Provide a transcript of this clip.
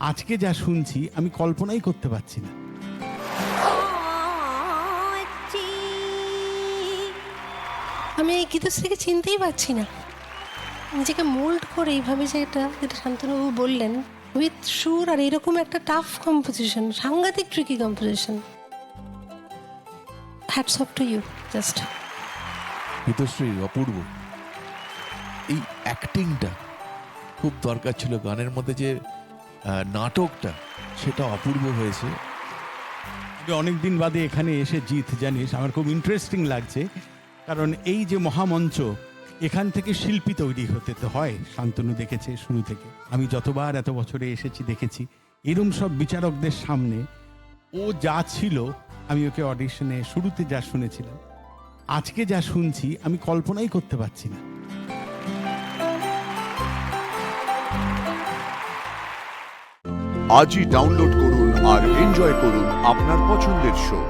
আজকে যা শুনছি আমি কল্পনাই করতে পারছি না। আমি এই গীতশ্রীকে চিনতেই পারছি না। নিজেকে মোল্ড করে এইভাবে যেটা শান্তনুবাবু বললেন, উইথ সুর আর এরকম একটা টাফ কম্পোজিশন, সাংঘাতিক tricky composition. Hats off to you. Just Geetashree অপূর্ব। এই অ্যাক্টিংটা খুব দরকার ছিল গানের মধ্যে, যে নাটকটা সেটা অপূর্ব হয়েছে। আমি অনেকদিন বাদে এখানে এসে জিৎ, জানিস আমার খুব ইন্টারেস্টিং লাগছে, কারণ এই যে মহামঞ্চ, এখান থেকে শিল্পী তৈরি হতে তো হয়। শান্তনু দেখেছে শুরু থেকে, আমি যতবার এত বছরে এসেছি দেখেছি এরম সব বিচারকদের সামনে ও যা ছিল, আমি ওকে অডিশনে শুরুতে যা শুনেছিলাম, আজকে যা শুনছি আমি কল্পনাই করতে পারছি না। আজই ডাউনলোড করুন আর এনজয় করুন আপনার পছন্দের শো।